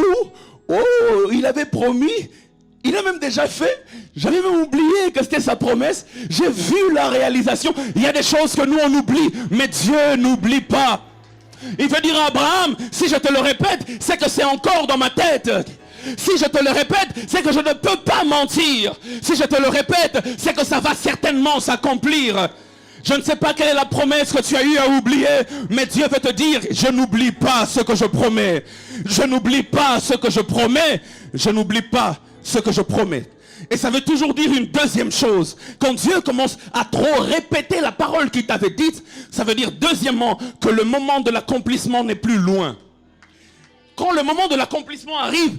Oh, il avait promis. Il a même déjà fait. J'avais même oublié que c'était sa promesse. J'ai vu la réalisation. Il y a des choses que nous on oublie, mais Dieu n'oublie pas. Il veut dire à Abraham, si je te le répète, c'est que c'est encore dans ma tête. Si je te le répète, c'est que je ne peux pas mentir. Si je te le répète, c'est que ça va certainement s'accomplir. Je ne sais pas quelle est la promesse que tu as eu à oublier, mais Dieu veut te dire, je n'oublie pas ce que je promets. Je n'oublie pas ce que je promets. Je n'oublie pas ce que je promets. Et ça veut toujours dire une deuxième chose. Quand Dieu commence à trop répéter la parole qu'il t'avait dite, ça veut dire deuxièmement que le moment de l'accomplissement n'est plus loin. Quand le moment de l'accomplissement arrive,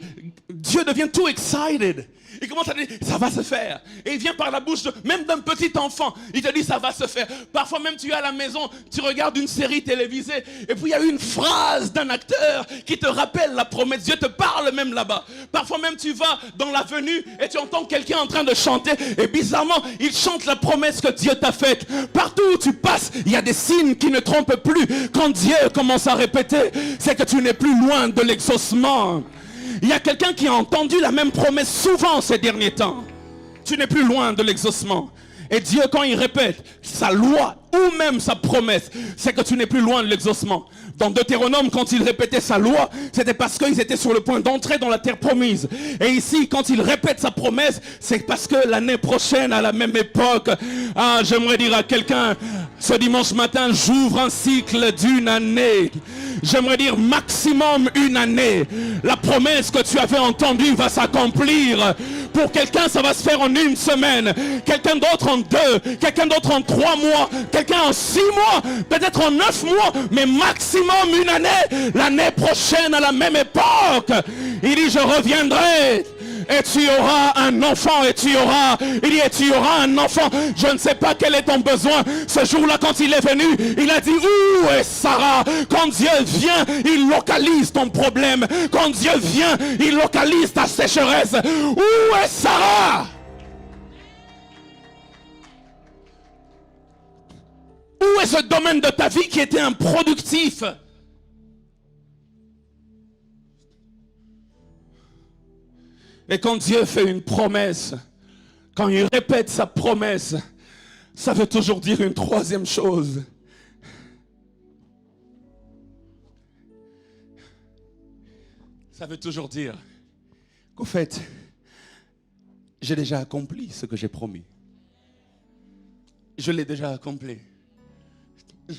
Dieu devient too excited. Il commence à dire, ça va se faire. Et il vient par la bouche même d'un petit enfant. Il te dit, ça va se faire. Parfois même tu es à la maison, tu regardes une série télévisée, et puis il y a une phrase d'un acteur qui te rappelle la promesse. Dieu te parle même là-bas. Parfois même tu vas dans l'avenue et tu entends quelqu'un en train de chanter. Et bizarrement, il chante la promesse que Dieu t'a faite. Partout où tu passes, il y a des signes qui ne trompent plus. Quand Dieu commence à répéter, c'est que tu n'es plus loin de l'exaucement. Il y a quelqu'un qui a entendu la même promesse souvent ces derniers temps. Tu n'es plus loin de l'exaucement. Et Dieu, quand il répète sa loi ou même sa promesse, c'est que tu n'es plus loin de l'exaucement. Dans Deutéronome, quand il répétait sa loi, c'était parce qu'ils étaient sur le point d'entrer dans la terre promise. Et ici, quand il répète sa promesse, c'est parce que l'année prochaine, à la même époque, j'aimerais dire à quelqu'un, ce dimanche matin, j'ouvre un cycle d'une année. J'aimerais dire maximum une année. La promesse que tu avais entendue va s'accomplir. Pour quelqu'un, ça va se faire en une semaine. Quelqu'un d'autre en 2. Quelqu'un d'autre en 3 mois. Quelqu'un en 6 mois. Peut-être en 9 mois. Mais maximum une année. L'année prochaine, à la même époque. Il dit, je reviendrai. Et tu auras un enfant, et tu auras, il dit, et tu auras un enfant. Je ne sais pas quel est ton besoin. Ce jour-là, quand il est venu, il a dit, où est Sarah? Quand Dieu vient, il localise ton problème. Quand Dieu vient, il localise ta sécheresse. Où est Sarah? Où est ce domaine de ta vie qui était improductif? Et quand Dieu fait une promesse, quand il répète sa promesse, ça veut toujours dire une troisième chose. Ça veut toujours dire qu'au fait, j'ai déjà accompli ce que j'ai promis. Je l'ai déjà accompli.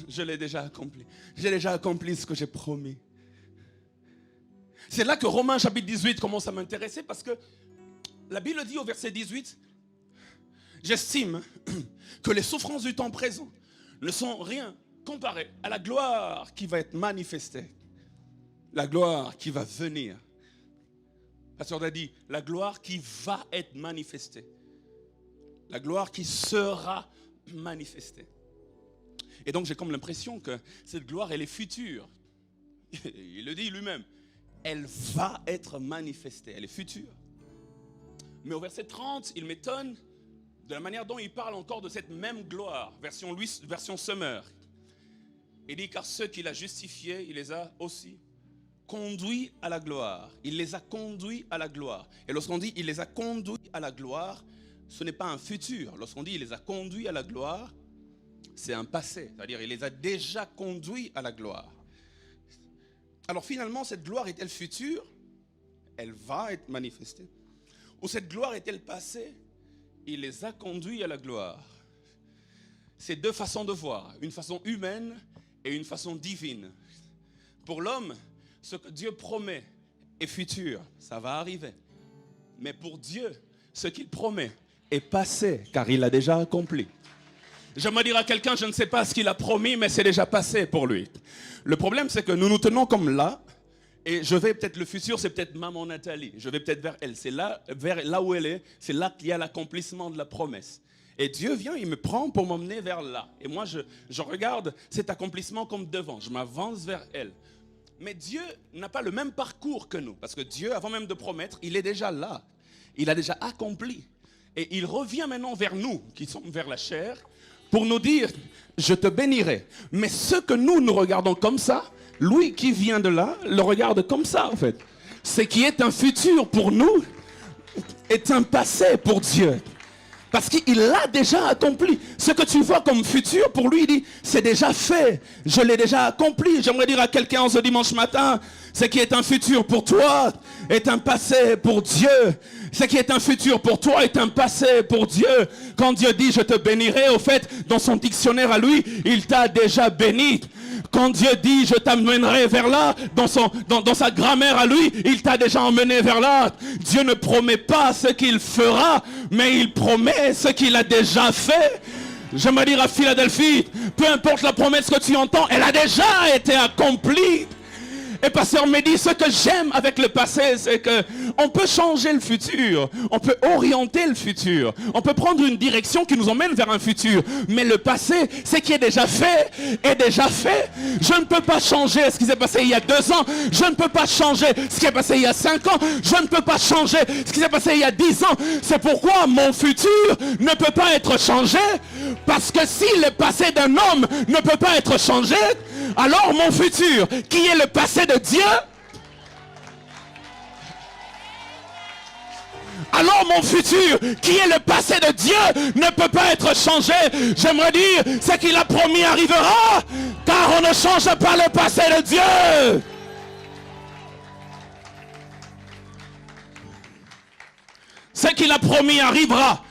Je l'ai déjà accompli. J'ai déjà accompli ce que j'ai promis. C'est là que Romains chapitre 18 commence à m'intéresser parce que la Bible dit au verset 18, j'estime que les souffrances du temps présent ne sont rien comparées à la gloire qui va être manifestée. La gloire qui va venir. Pasteur a dit, la gloire qui va être manifestée. La gloire qui sera manifestée. Et donc j'ai comme l'impression que cette gloire, elle est future. Il le dit lui-même. Elle va être manifestée, elle est future. Mais au verset 30, il m'étonne de la manière dont il parle encore de cette même gloire, version Summer. Il dit, car ceux qu'il a justifiés, il les a aussi conduits à la gloire. Il les a conduits à la gloire. Et lorsqu'on dit, il les a conduits à la gloire, ce n'est pas un futur. Lorsqu'on dit, il les a conduits à la gloire, c'est un passé. C'est-à-dire, il les a déjà conduits à la gloire. Alors finalement, cette gloire est-elle future? Elle va être manifestée. Ou cette gloire est-elle passée? Il les a conduits à la gloire. C'est deux façons de voir, une façon humaine et une façon divine. Pour l'homme, ce que Dieu promet est futur, ça va arriver. Mais pour Dieu, ce qu'il promet est passé, car il l'a déjà accompli. J'aimerais dire à quelqu'un, je ne sais pas ce qu'il a promis, mais c'est déjà passé pour lui. Le problème, c'est que nous nous tenons comme là, et je vais peut-être, le futur, c'est peut-être maman Nathalie. Je vais peut-être vers elle. C'est là, vers là où elle est, c'est là qu'il y a l'accomplissement de la promesse. Et Dieu vient, il me prend pour m'emmener vers là. Et moi, je regarde cet accomplissement comme devant. Je m'avance vers elle. Mais Dieu n'a pas le même parcours que nous. Parce que Dieu, avant même de promettre, il est déjà là. Il a déjà accompli. Et il revient maintenant vers nous, qui sommes vers la chair, pour nous dire, je te bénirai. Mais ce que nous regardons comme ça, lui qui vient de là, le regarde comme ça en fait. Ce qui est un futur pour nous est un passé pour Dieu. Parce qu'il l'a déjà accompli. Ce que tu vois comme futur, pour lui, il dit, c'est déjà fait. Je l'ai déjà accompli. J'aimerais dire à quelqu'un en ce dimanche matin, ce qui est un futur pour toi est un passé pour Dieu. Ce qui est un futur pour toi est un passé pour Dieu. Quand Dieu dit, je te bénirai, au fait, dans son dictionnaire à lui, il t'a déjà béni. Quand Dieu dit, je t'amènerai vers là, dans sa grammaire à lui, il t'a déjà emmené vers là. Dieu ne promet pas ce qu'il fera, mais il promet ce qu'il a déjà fait. J'aimerais dire à Philadelphie, peu importe la promesse que tu entends, elle a déjà été accomplie. Et pasteur Mehdi, ce que j'aime avec le passé, c'est que on peut changer le futur, on peut orienter le futur, on peut prendre une direction qui nous emmène vers un futur. Mais le passé, ce qui est déjà fait, est déjà fait. Je ne peux pas changer ce qui s'est passé il y a 2 ans, je ne peux pas changer ce qui est passé il y a 5 ans, je ne peux pas changer ce qui s'est passé il y a 10 ans. C'est pourquoi mon futur ne peut pas être changé, parce que si le passé d'un homme ne peut pas être changé, alors mon futur, qui est le passé de Dieu, alors mon futur, qui est le passé de Dieu, ne peut pas être changé. J'aimerais dire, ce qu'il a promis arrivera, car on ne change pas le passé de Dieu. Ce qu'il a promis arrivera,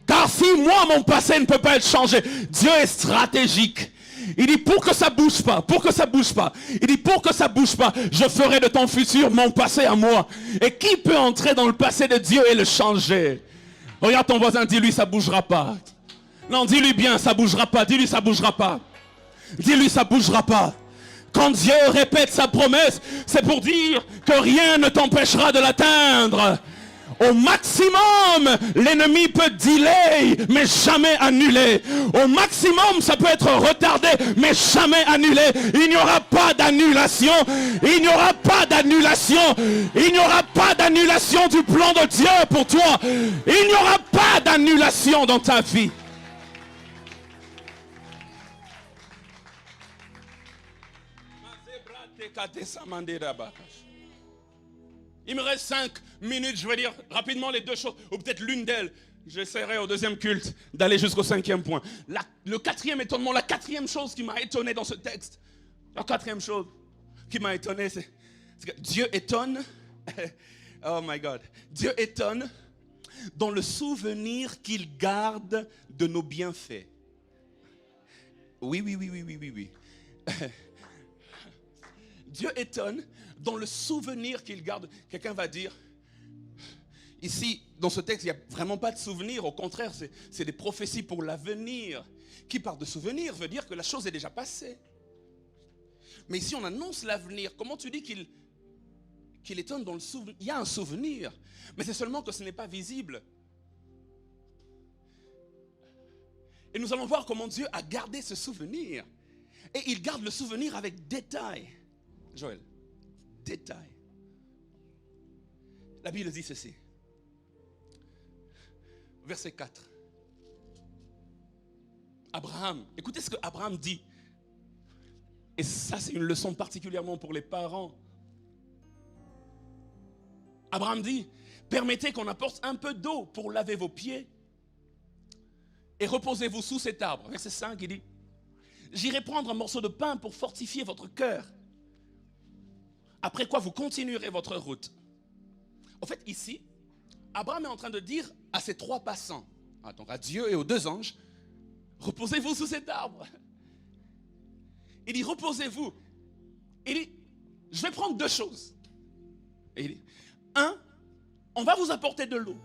car si moi, mon passé ne peut pas être changé, Dieu est stratégique. Il dit pour que ça bouge pas, pour que ça bouge pas. Il dit pour que ça bouge pas, je ferai de ton futur mon passé à moi. Et qui peut entrer dans le passé de Dieu et le changer? Regarde ton voisin, dis-lui ça bougera pas. Non, dis-lui bien ça bougera pas, dis-lui ça bougera pas. Dis-lui ça bougera pas. Quand Dieu répète sa promesse, c'est pour dire que rien ne t'empêchera de l'atteindre. Au maximum, l'ennemi peut delay, mais jamais annuler. Au maximum, ça peut être retardé, mais jamais annulé. Il n'y aura pas d'annulation. Il n'y aura pas d'annulation. Il n'y aura pas d'annulation du plan de Dieu pour toi. Il n'y aura pas d'annulation dans ta vie. Il me reste 5 minutes, je vais dire rapidement les 2 choses, ou peut-être l'une d'elles. J'essaierai au 2e culte d'aller jusqu'au 5e point. Le 4e étonnement, la 4e chose qui m'a étonné dans ce texte, la 4e chose qui m'a étonné, c'est que Dieu étonne, oh my God, Dieu étonne dans le souvenir qu'il garde de nos bienfaits. Oui. Dieu étonne dans le souvenir qu'il garde. Quelqu'un va dire, ici, dans ce texte, il n'y a vraiment pas de souvenir. Au contraire, c'est des prophéties pour l'avenir. Qui parle de souvenir veut dire que la chose est déjà passée. Mais ici, on annonce l'avenir. Comment tu dis qu'il étonne dans le souvenir? Il y a un souvenir, mais c'est seulement que ce n'est pas visible. Et nous allons voir comment Dieu a gardé ce souvenir. Et il garde le souvenir avec détail. Joël, détail. La Bible dit ceci. Verset 4. Abraham, écoutez ce que Abraham dit. Et ça, c'est une leçon particulièrement pour les parents. Abraham dit, permettez qu'on apporte un peu d'eau pour laver vos pieds et reposez-vous sous cet arbre. Verset 5, il dit, j'irai prendre un morceau de pain pour fortifier votre cœur. Après quoi, vous continuerez votre route. En fait, ici, Abraham est en train de dire à ses 3 passants, donc à Dieu et aux 2 anges, reposez-vous sous cet arbre. Il dit, reposez-vous. Il dit, je vais prendre 2 choses. Et il dit, 1, on va vous apporter de l'eau.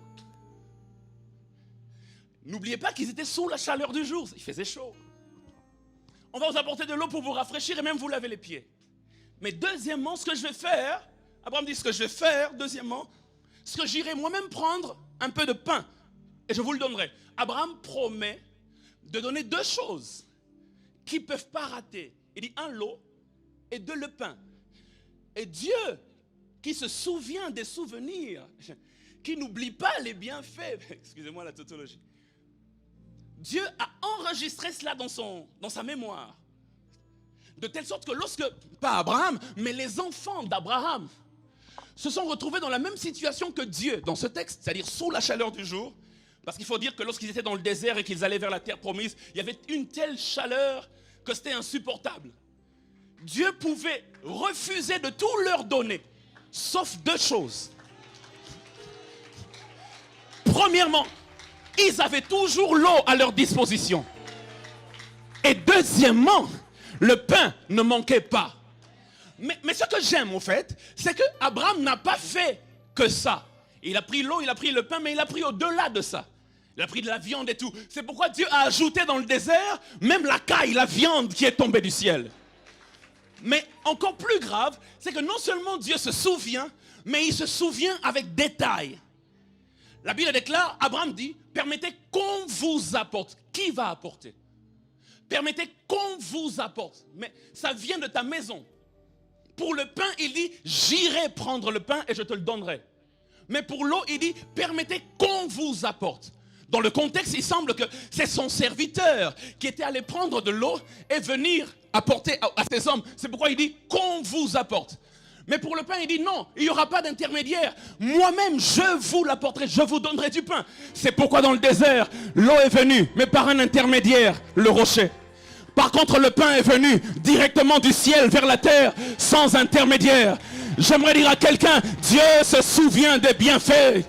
N'oubliez pas qu'ils étaient sous la chaleur du jour, il faisait chaud. On va vous apporter de l'eau pour vous rafraîchir et même vous laver les pieds. Mais deuxièmement, ce que je vais faire, Abraham dit ce que je vais faire, deuxièmement, ce que j'irai moi-même prendre un peu de pain et je vous le donnerai. Abraham promet de donner 2 choses qui ne peuvent pas rater. Il dit 1, l'eau et 2, le pain. Et Dieu, qui se souvient des souvenirs, qui n'oublie pas les bienfaits, excusez-moi la tautologie, Dieu a enregistré cela dans sa mémoire. De telle sorte que lorsque, pas Abraham, mais les enfants d'Abraham se sont retrouvés dans la même situation que Dieu dans ce texte, c'est-à-dire sous la chaleur du jour. Parce qu'il faut dire que lorsqu'ils étaient dans le désert et qu'ils allaient vers la terre promise, il y avait une telle chaleur que c'était insupportable. Dieu pouvait refuser de tout leur donner, sauf deux choses. Premièrement, ils avaient toujours l'eau à leur disposition. Et deuxièmement, le pain ne manquait pas. Mais ce que j'aime en fait, c'est que Abraham n'a pas fait que ça. Il a pris l'eau, il a pris le pain, mais il a pris au-delà de ça. Il a pris de la viande et tout. C'est pourquoi Dieu a ajouté dans le désert même la caille, la viande qui est tombée du ciel. Mais encore plus grave, c'est que non seulement Dieu se souvient, mais il se souvient avec détail. La Bible déclare, Abraham dit, permettez qu'on vous apporte. Qui va apporter? Permettez qu'on vous apporte. Mais ça vient de ta maison. Pour le pain, il dit, j'irai prendre le pain et je te le donnerai. Mais pour l'eau, il dit, permettez qu'on vous apporte. Dans le contexte, il semble que c'est son serviteur qui était allé prendre de l'eau et venir apporter à ces hommes. C'est pourquoi il dit, qu'on vous apporte. Mais pour le pain, il dit, non, il n'y aura pas d'intermédiaire. Moi-même, je vous l'apporterai, je vous donnerai du pain. C'est pourquoi dans le désert, l'eau est venue, mais par un intermédiaire, le rocher. Par contre, le pain est venu directement du ciel vers la terre, sans intermédiaire. J'aimerais dire à quelqu'un, Dieu se souvient des bienfaits.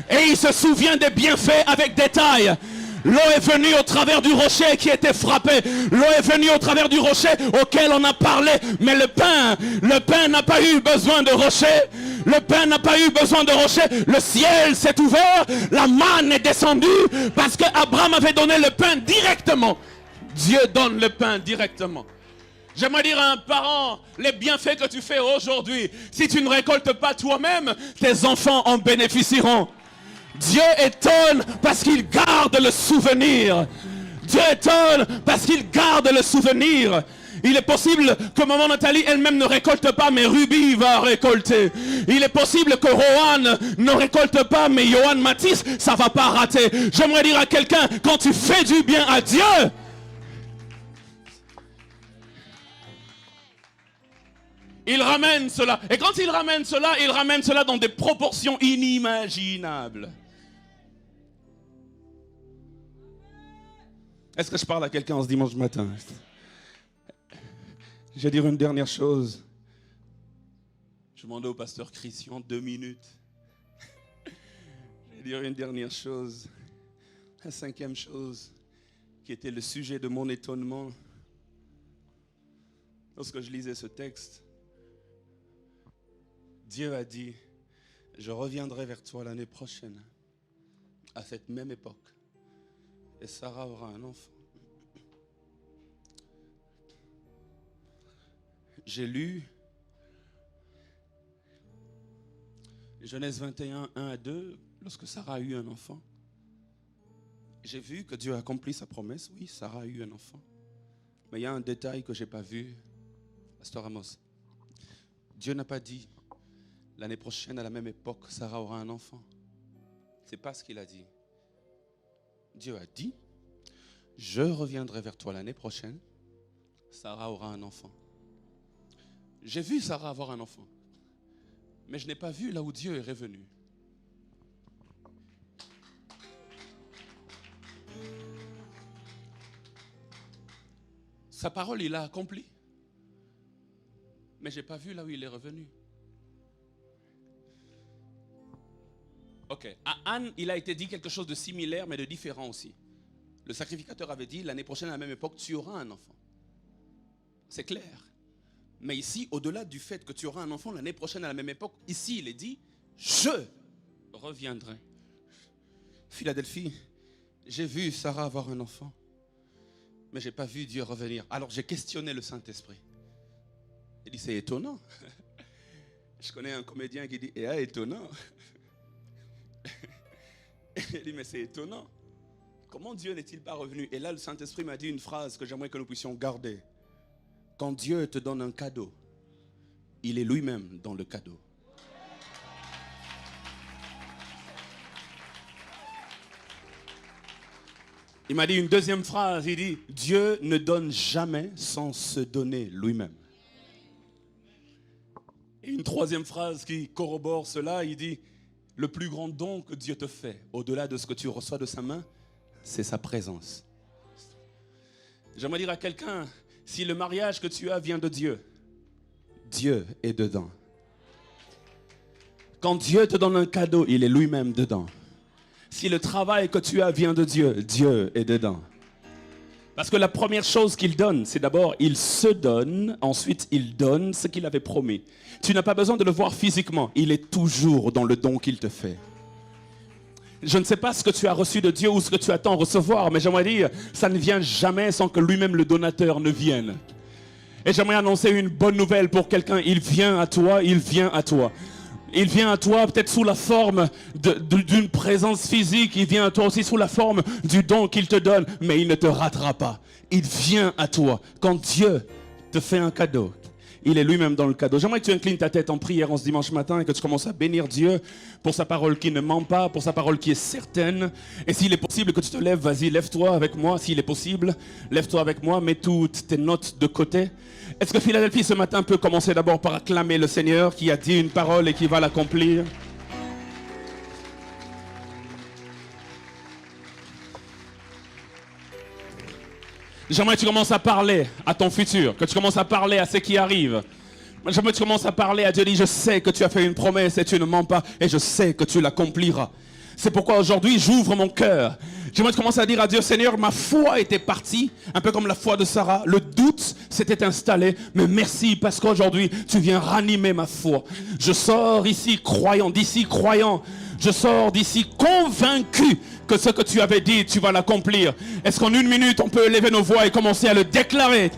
Et il se souvient des bienfaits avec détail. L'eau est venue au travers du rocher qui était frappé. L'eau est venue au travers du rocher auquel on a parlé. Mais le pain n'a pas eu besoin de rocher. Le pain n'a pas eu besoin de rocher. Le ciel s'est ouvert. La manne est descendue parce qu'Abraham avait donné le pain directement. Dieu donne le pain directement. J'aimerais dire à un parent, les bienfaits que tu fais aujourd'hui, si tu ne récoltes pas toi-même, tes enfants en bénéficieront. Dieu étonne parce qu'il garde le souvenir. Dieu étonne parce qu'il garde le souvenir. Il est possible que maman Nathalie elle-même ne récolte pas, mais Ruby va récolter. Il est possible que Rohan ne récolte pas, mais Johan Matisse, ça va pas rater. J'aimerais dire à quelqu'un, quand tu fais du bien à Dieu, il ramène cela. Et quand il ramène cela dans des proportions inimaginables. Est-ce que je parle à quelqu'un ce dimanche matin? Je vais dire une dernière chose. Je demandais au pasteur Christian 2 minutes. Je vais dire une dernière chose. La 5e chose qui était le sujet de mon étonnement. Lorsque je lisais ce texte, Dieu a dit, je reviendrai vers toi l'année prochaine, à cette même époque, et Sarah aura un enfant. J'ai lu Genèse 21, 1 à 2, lorsque Sarah a eu un enfant. J'ai vu que Dieu a accompli sa promesse, oui, Sarah a eu un enfant. Mais il y a un détail que je n'ai pas vu, Pasteur Amos. Dieu n'a pas dit, l'année prochaine, à la même époque, Sarah aura un enfant. Ce n'est pas ce qu'il a dit. Dieu a dit, je reviendrai vers toi l'année prochaine, Sarah aura un enfant. J'ai vu Sarah avoir un enfant, mais je n'ai pas vu là où Dieu est revenu. Sa parole, il l'a accomplie, mais je n'ai pas vu là où il est revenu. Ok, à Anne, il a été dit quelque chose de similaire, mais de différent aussi. Le sacrificateur avait dit, l'année prochaine, à la même époque, tu auras un enfant. C'est clair. Mais ici, au-delà du fait que tu auras un enfant l'année prochaine, à la même époque, ici, il est dit, je reviendrai. Philadelphie, j'ai vu Sarah avoir un enfant, mais je n'ai pas vu Dieu revenir. Alors j'ai questionné le Saint-Esprit. Il dit, c'est étonnant. Je connais un comédien qui dit, étonnant. Il dit, mais c'est étonnant. Comment Dieu n'est-il pas revenu? Et là, le Saint-Esprit m'a dit une phrase que j'aimerais que nous puissions garder. Quand Dieu te donne un cadeau, il est lui-même dans le cadeau. Il m'a dit une deuxième phrase. Il dit, Dieu ne donne jamais sans se donner lui-même. Et une troisième phrase qui corrobore cela, il dit, le plus grand don que Dieu te fait, au-delà de ce que tu reçois de sa main, c'est sa présence. J'aimerais dire à quelqu'un, si le mariage que tu as vient de Dieu, Dieu est dedans. Quand Dieu te donne un cadeau, il est lui-même dedans. Si le travail que tu as vient de Dieu, Dieu est dedans. Parce que la première chose qu'il donne, c'est d'abord, il se donne, ensuite il donne ce qu'il avait promis. Tu n'as pas besoin de le voir physiquement, il est toujours dans le don qu'il te fait. Je ne sais pas ce que tu as reçu de Dieu ou ce que tu attends recevoir, mais j'aimerais dire, ça ne vient jamais sans que lui-même le donateur ne vienne. Et j'aimerais annoncer une bonne nouvelle pour quelqu'un, il vient à toi, il vient à toi. Il vient à toi peut-être sous la forme d'une présence physique, il vient à toi aussi sous la forme du don qu'il te donne, mais il ne te ratera pas. Il vient à toi. Quand Dieu te fait un cadeau, il est lui-même dans le cadeau. J'aimerais que tu inclines ta tête en prière en ce dimanche matin et que tu commences à bénir Dieu pour sa parole qui ne ment pas, pour sa parole qui est certaine. Et s'il est possible que tu te lèves, vas-y, lève-toi avec moi. S'il est possible, lève-toi avec moi, mets toutes tes notes de côté. Est-ce que Philadelphie ce matin peut commencer d'abord par acclamer le Seigneur qui a dit une parole et qui va l'accomplir? J'aimerais que tu commences à parler à ton futur, que tu commences à parler à ce qui arrive. J'aimerais que tu commences à parler à Dieu, dis, je sais que tu as fait une promesse et tu ne mens pas, et je sais que tu l'accompliras. C'est pourquoi aujourd'hui, j'ouvre mon cœur. J'aimerais que tu commences à dire à Dieu, Seigneur, ma foi était partie, un peu comme la foi de Sarah. Le doute s'était installé, mais merci parce qu'aujourd'hui, tu viens ranimer ma foi. Je sors ici croyant, d'ici croyant. Je sors d'ici convaincu que ce que tu avais dit, tu vas l'accomplir. Est-ce qu'en une minute, on peut élever nos voix et commencer à le déclarer?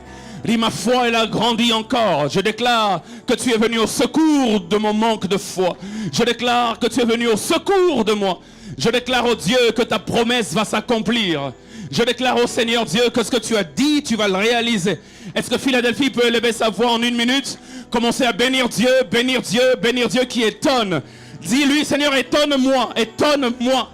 Dis, ma foi, elle a grandi encore. Je déclare que tu es venu au secours de mon manque de foi. Je déclare que tu es venu au secours de moi. Je déclare au Dieu que ta promesse va s'accomplir. Je déclare au Seigneur Dieu que ce que tu as dit, tu vas le réaliser. Est-ce que Philadelphie peut élever sa voix en une minute? Commencer à bénir Dieu qui étonne. Dis-lui, Seigneur, étonne-moi, étonne-moi.